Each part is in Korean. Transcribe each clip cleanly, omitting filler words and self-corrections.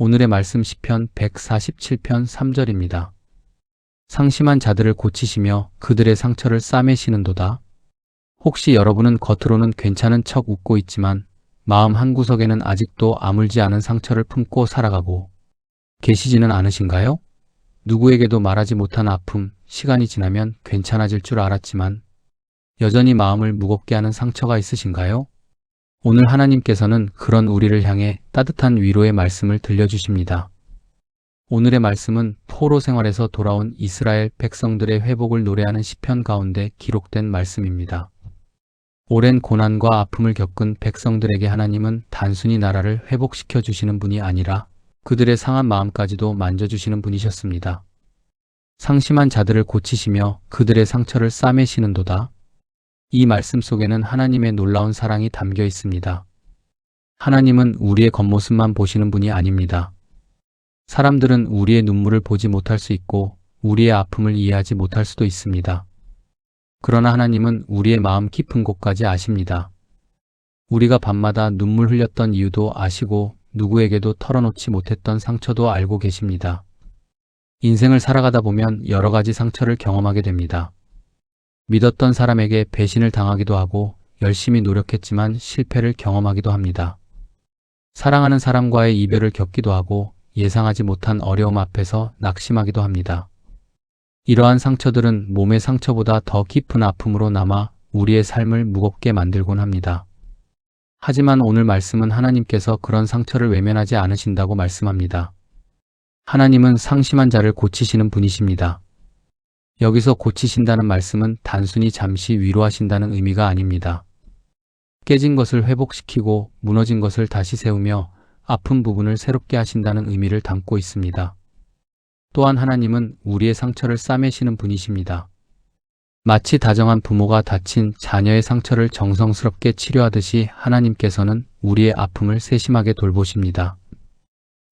오늘의 말씀 시편 147편 3절입니다. 상심한 자들을 고치시며 그들의 상처를 싸매시는도다. 혹시 여러분은 겉으로는 괜찮은 척 웃고 있지만 마음 한구석에는 아직도 아물지 않은 상처를 품고 살아가고 계시지는 않으신가요? 누구에게도 말하지 못한 아픔, 시간이 지나면 괜찮아질 줄 알았지만 여전히 마음을 무겁게 하는 상처가 있으신가요? 오늘 하나님께서는 그런 우리를 향해 따뜻한 위로의 말씀을 들려주십니다. 오늘의 말씀은 포로 생활에서 돌아온 이스라엘 백성들의 회복을 노래하는 시편 가운데 기록된 말씀입니다. 오랜 고난과 아픔을 겪은 백성들에게 하나님은 단순히 나라를 회복시켜 주시는 분이 아니라 그들의 상한 마음까지도 만져주시는 분이셨습니다. 상심한 자들을 고치시며 그들의 상처를 싸매시는도다. 이 말씀 속에는 하나님의 놀라운 사랑이 담겨 있습니다. 하나님은 우리의 겉모습만 보시는 분이 아닙니다. 사람들은 우리의 눈물을 보지 못할 수 있고 우리의 아픔을 이해하지 못할 수도 있습니다. 그러나 하나님은 우리의 마음 깊은 곳까지 아십니다. 우리가 밤마다 눈물 흘렸던 이유도 아시고 누구에게도 털어놓지 못했던 상처도 알고 계십니다. 인생을 살아가다 보면 여러 가지 상처를 경험하게 됩니다. 믿었던 사람에게 배신을 당하기도 하고 열심히 노력했지만 실패를 경험하기도 합니다. 사랑하는 사람과의 이별을 겪기도 하고 예상하지 못한 어려움 앞에서 낙심하기도 합니다. 이러한 상처들은 몸의 상처보다 더 깊은 아픔으로 남아 우리의 삶을 무겁게 만들곤 합니다. 하지만 오늘 말씀은 하나님께서 그런 상처를 외면하지 않으신다고 말씀합니다. 하나님은 상심한 자를 고치시는 분이십니다. 여기서 고치신다는 말씀은 단순히 잠시 위로하신다는 의미가 아닙니다. 깨진 것을 회복시키고 무너진 것을 다시 세우며 아픈 부분을 새롭게 하신다는 의미를 담고 있습니다. 또한 하나님은 우리의 상처를 싸매시는 분이십니다. 마치 다정한 부모가 다친 자녀의 상처를 정성스럽게 치료하듯이 하나님께서는 우리의 아픔을 세심하게 돌보십니다.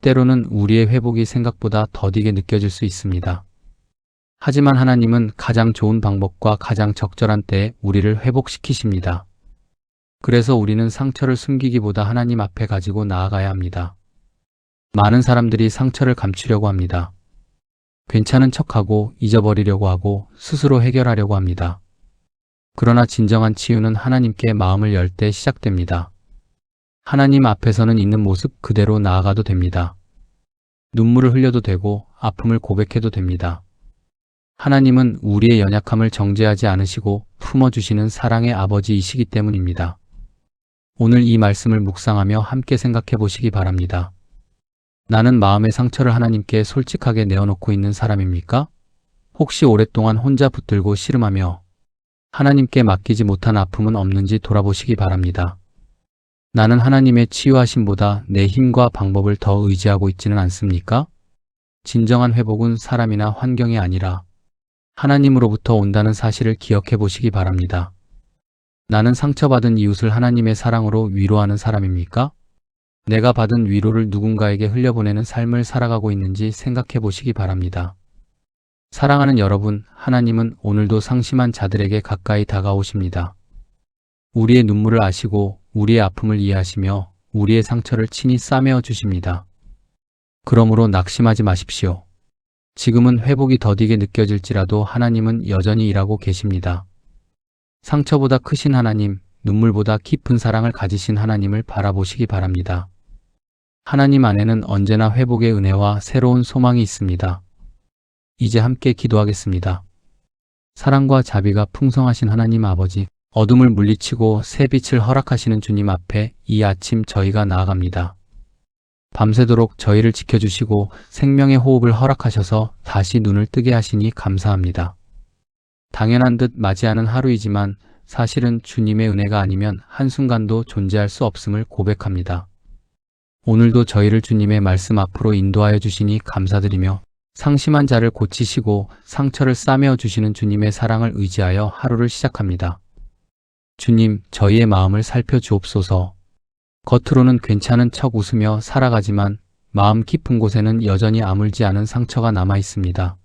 때로는 우리의 회복이 생각보다 더디게 느껴질 수 있습니다. 하지만 하나님은 가장 좋은 방법과 가장 적절한 때에 우리를 회복시키십니다. 그래서 우리는 상처를 숨기기보다 하나님 앞에 가지고 나아가야 합니다. 많은 사람들이 상처를 감추려고 합니다. 괜찮은 척하고 잊어버리려고 하고 스스로 해결하려고 합니다. 그러나 진정한 치유는 하나님께 마음을 열 때 시작됩니다. 하나님 앞에서는 있는 모습 그대로 나아가도 됩니다. 눈물을 흘려도 되고 아픔을 고백해도 됩니다. 하나님은 우리의 연약함을 정죄하지 않으시고 품어주시는 사랑의 아버지이시기 때문입니다. 오늘 이 말씀을 묵상하며 함께 생각해 보시기 바랍니다. 나는 마음의 상처를 하나님께 솔직하게 내어놓고 있는 사람입니까? 혹시 오랫동안 혼자 붙들고 씨름하며 하나님께 맡기지 못한 아픔은 없는지 돌아보시기 바랍니다. 나는 하나님의 치유하심보다 내 힘과 방법을 더 의지하고 있지는 않습니까? 진정한 회복은 사람이나 환경이 아니라 하나님으로부터 온다는 사실을 기억해 보시기 바랍니다. 나는 상처받은 이웃을 하나님의 사랑으로 위로하는 사람입니까? 내가 받은 위로를 누군가에게 흘려보내는 삶을 살아가고 있는지 생각해 보시기 바랍니다. 사랑하는 여러분, 하나님은 오늘도 상심한 자들에게 가까이 다가오십니다. 우리의 눈물을 아시고 우리의 아픔을 이해하시며 우리의 상처를 친히 싸매어 주십니다. 그러므로 낙심하지 마십시오. 지금은 회복이 더디게 느껴질지라도 하나님은 여전히 일하고 계십니다. 상처보다 크신 하나님, 눈물보다 깊은 사랑을 가지신 하나님을 바라보시기 바랍니다. 하나님 안에는 언제나 회복의 은혜와 새로운 소망이 있습니다. 이제 함께 기도하겠습니다. 사랑과 자비가 풍성하신 하나님 아버지, 어둠을 물리치고 새 빛을 허락하시는 주님 앞에 이 아침 저희가 나아갑니다. 밤새도록 저희를 지켜주시고 생명의 호흡을 허락하셔서 다시 눈을 뜨게 하시니 감사합니다. 당연한 듯 맞이하는 하루이지만 사실은 주님의 은혜가 아니면 한순간도 존재할 수 없음을 고백합니다. 오늘도 저희를 주님의 말씀 앞으로 인도하여 주시니 감사드리며 상심한 자를 고치시고 상처를 싸매어 주시는 주님의 사랑을 의지하여 하루를 시작합니다. 주님, 저희의 마음을 살펴주옵소서. 겉으로는 괜찮은 척 웃으며 살아가지만 마음 깊은 곳에는 여전히 아물지 않은 상처가 남아 있습니다.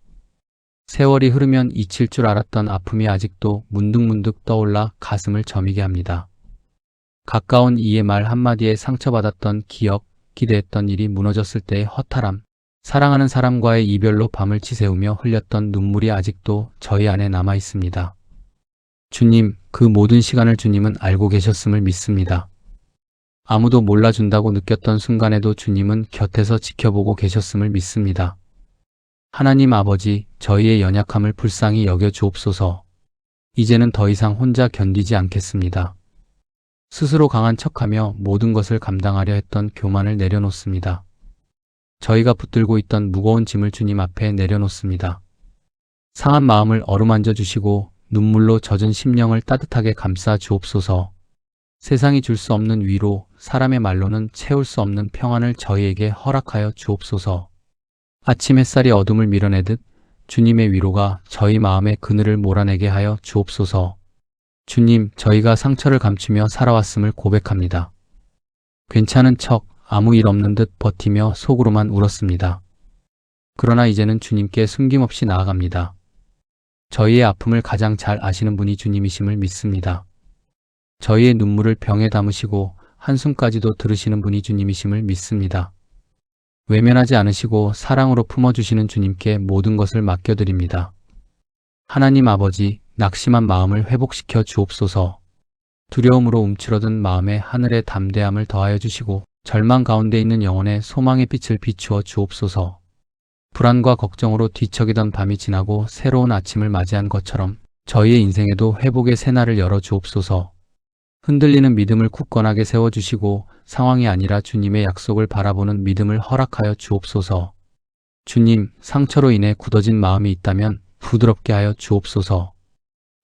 세월이 흐르면 잊힐 줄 알았던 아픔이 아직도 문득문득 떠올라 가슴을 저미게 합니다. 가까운 이의 말 한마디에 상처받았던 기억, 기대했던 일이 무너졌을 때의 허탈함, 사랑하는 사람과의 이별로 밤을 지새우며 흘렸던 눈물이 아직도 저희 안에 남아 있습니다. 주님, 그 모든 시간을 주님은 알고 계셨음을 믿습니다. 아무도 몰라준다고 느꼈던 순간에도 주님은 곁에서 지켜보고 계셨음을 믿습니다. 하나님 아버지, 저희의 연약함을 불쌍히 여겨 주옵소서. 이제는 더 이상 혼자 견디지 않겠습니다. 스스로 강한 척하며 모든 것을 감당하려 했던 교만을 내려놓습니다. 저희가 붙들고 있던 무거운 짐을 주님 앞에 내려놓습니다. 상한 마음을 어루만져 주시고 눈물로 젖은 심령을 따뜻하게 감싸 주옵소서. 세상이 줄 수 없는 위로, 사람의 말로는 채울 수 없는 평안을 저희에게 허락하여 주옵소서. 아침 햇살이 어둠을 밀어내듯 주님의 위로가 저희 마음의 그늘을 몰아내게 하여 주옵소서. 주님, 저희가 상처를 감추며 살아왔음을 고백합니다. 괜찮은 척 아무 일 없는 듯 버티며 속으로만 울었습니다. 그러나 이제는 주님께 숨김없이 나아갑니다. 저희의 아픔을 가장 잘 아시는 분이 주님이심을 믿습니다. 저희의 눈물을 병에 담으시고 한숨까지도 들으시는 분이 주님이심을 믿습니다. 외면하지 않으시고 사랑으로 품어주시는 주님께 모든 것을 맡겨드립니다. 하나님 아버지, 낙심한 마음을 회복시켜 주옵소서. 두려움으로 움츠러든 마음에 하늘의 담대함을 더하여 주시고 절망 가운데 있는 영혼의 소망의 빛을 비추어 주옵소서. 불안과 걱정으로 뒤척이던 밤이 지나고 새로운 아침을 맞이한 것처럼 저희의 인생에도 회복의 새날을 열어 주옵소서. 흔들리는 믿음을 굳건하게 세워주시고 상황이 아니라 주님의 약속을 바라보는 믿음을 허락하여 주옵소서. 주님, 상처로 인해 굳어진 마음이 있다면 부드럽게 하여 주옵소서.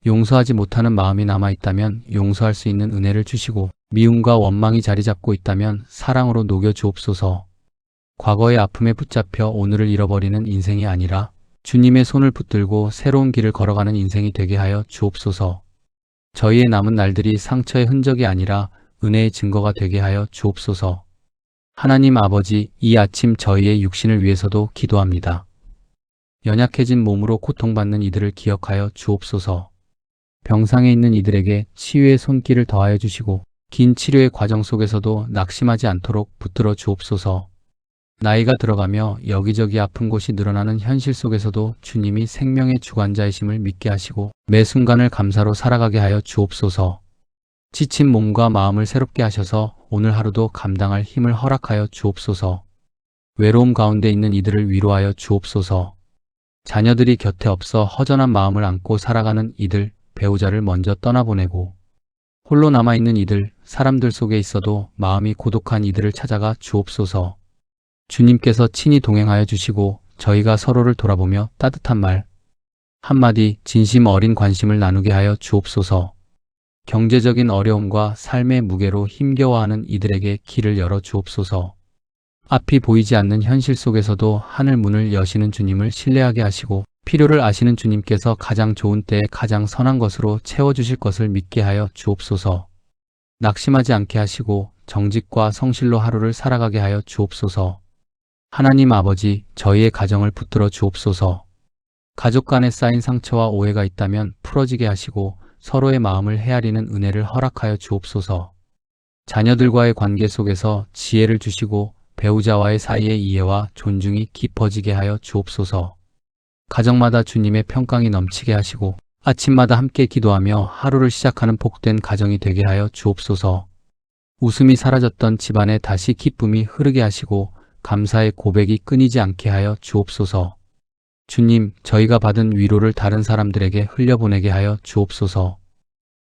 용서하지 못하는 마음이 남아있다면 용서할 수 있는 은혜를 주시고 미움과 원망이 자리 잡고 있다면 사랑으로 녹여 주옵소서. 과거의 아픔에 붙잡혀 오늘을 잃어버리는 인생이 아니라 주님의 손을 붙들고 새로운 길을 걸어가는 인생이 되게 하여 주옵소서. 저희의 남은 날들이 상처의 흔적이 아니라 은혜의 증거가 되게 하여 주옵소서. 하나님 아버지, 이 아침 저희의 육신을 위해서도 기도합니다. 연약해진 몸으로 고통받는 이들을 기억하여 주옵소서. 병상에 있는 이들에게 치유의 손길을 더하여 주시고 긴 치료의 과정 속에서도 낙심하지 않도록 붙들어 주옵소서. 나이가 들어가며 여기저기 아픈 곳이 늘어나는 현실 속에서도 주님이 생명의 주관자이심을 믿게 하시고 매 순간을 감사로 살아가게 하여 주옵소서. 지친 몸과 마음을 새롭게 하셔서 오늘 하루도 감당할 힘을 허락하여 주옵소서. 외로움 가운데 있는 이들을 위로하여 주옵소서. 자녀들이 곁에 없어 허전한 마음을 안고 살아가는 이들, 배우자를 먼저 떠나보내고 홀로 남아있는 이들, 사람들 속에 있어도 마음이 고독한 이들을 찾아가 주옵소서. 주님께서 친히 동행하여 주시고 저희가 서로를 돌아보며 따뜻한 말 한마디 진심 어린 관심을 나누게 하여 주옵소서. 경제적인 어려움과 삶의 무게로 힘겨워하는 이들에게 길을 열어 주옵소서. 앞이 보이지 않는 현실 속에서도 하늘 문을 여시는 주님을 신뢰하게 하시고 필요를 아시는 주님께서 가장 좋은 때에 가장 선한 것으로 채워주실 것을 믿게 하여 주옵소서. 낙심하지 않게 하시고 정직과 성실로 하루를 살아가게 하여 주옵소서. 하나님 아버지, 저희의 가정을 붙들어 주옵소서. 가족 간에 쌓인 상처와 오해가 있다면 풀어지게 하시고 서로의 마음을 헤아리는 은혜를 허락하여 주옵소서. 자녀들과의 관계 속에서 지혜를 주시고 배우자와의 사이의 이해와 존중이 깊어지게 하여 주옵소서. 가정마다 주님의 평강이 넘치게 하시고 아침마다 함께 기도하며 하루를 시작하는 복된 가정이 되게 하여 주옵소서. 웃음이 사라졌던 집안에 다시 기쁨이 흐르게 하시고 감사의 고백이 끊이지 않게 하여 주옵소서. 주님, 저희가 받은 위로를 다른 사람들에게 흘려보내게 하여 주옵소서.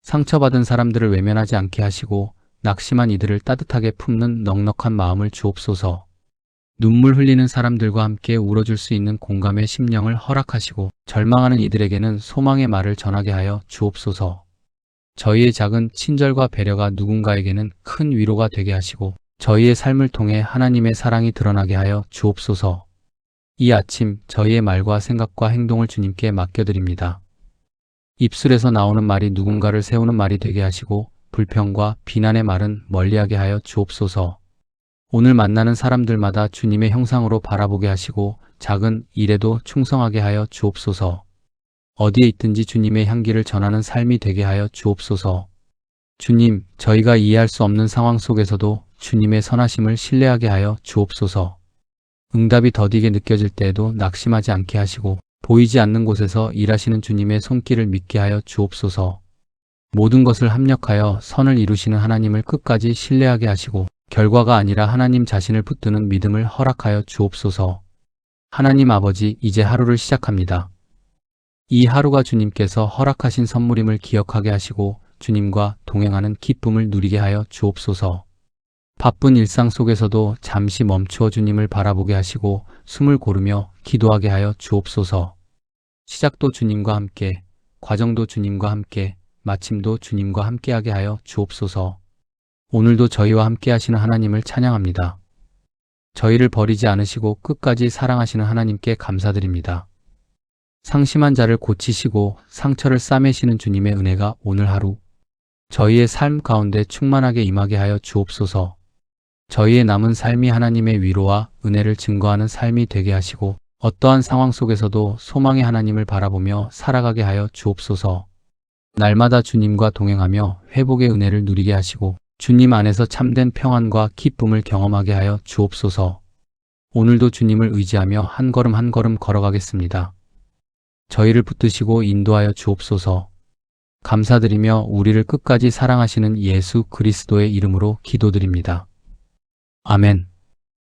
상처받은 사람들을 외면하지 않게 하시고 낙심한 이들을 따뜻하게 품는 넉넉한 마음을 주옵소서. 눈물 흘리는 사람들과 함께 울어줄 수 있는 공감의 심령을 허락하시고 절망하는 이들에게는 소망의 말을 전하게 하여 주옵소서. 저희의 작은 친절과 배려가 누군가에게는 큰 위로가 되게 하시고 저희의 삶을 통해 하나님의 사랑이 드러나게 하여 주옵소서. 이 아침 저희의 말과 생각과 행동을 주님께 맡겨드립니다. 입술에서 나오는 말이 누군가를 세우는 말이 되게 하시고 불평과 비난의 말은 멀리하게 하여 주옵소서. 오늘 만나는 사람들마다 주님의 형상으로 바라보게 하시고 작은 일에도 충성하게 하여 주옵소서. 어디에 있든지 주님의 향기를 전하는 삶이 되게 하여 주옵소서. 주님, 저희가 이해할 수 없는 상황 속에서도 주님의 선하심을 신뢰하게 하여 주옵소서. 응답이 더디게 느껴질 때에도 낙심하지 않게 하시고 보이지 않는 곳에서 일하시는 주님의 손길을 믿게 하여 주옵소서. 모든 것을 합력하여 선을 이루시는 하나님을 끝까지 신뢰하게 하시고 결과가 아니라 하나님 자신을 붙드는 믿음을 허락하여 주옵소서. 하나님 아버지, 이제 하루를 시작합니다. 이 하루가 주님께서 허락하신 선물임을 기억하게 하시고 주님과 동행하는 기쁨을 누리게 하여 주옵소서. 바쁜 일상 속에서도 잠시 멈추어 주님을 바라보게 하시고 숨을 고르며 기도하게 하여 주옵소서. 시작도 주님과 함께, 과정도 주님과 함께, 마침도 주님과 함께하게 하여 주옵소서. 오늘도 저희와 함께 하시는 하나님을 찬양합니다. 저희를 버리지 않으시고 끝까지 사랑하시는 하나님께 감사드립니다. 상심한 자를 고치시고 상처를 싸매시는 주님의 은혜가 오늘 하루 저희의 삶 가운데 충만하게 임하게 하여 주옵소서. 저희의 남은 삶이 하나님의 위로와 은혜를 증거하는 삶이 되게 하시고 어떠한 상황 속에서도 소망의 하나님을 바라보며 살아가게 하여 주옵소서. 날마다 주님과 동행하며 회복의 은혜를 누리게 하시고 주님 안에서 참된 평안과 기쁨을 경험하게 하여 주옵소서. 오늘도 주님을 의지하며 한 걸음 한 걸음 걸어가겠습니다. 저희를 붙드시고 인도하여 주옵소서. 감사드리며 우리를 끝까지 사랑하시는 예수 그리스도의 이름으로 기도드립니다. 아멘.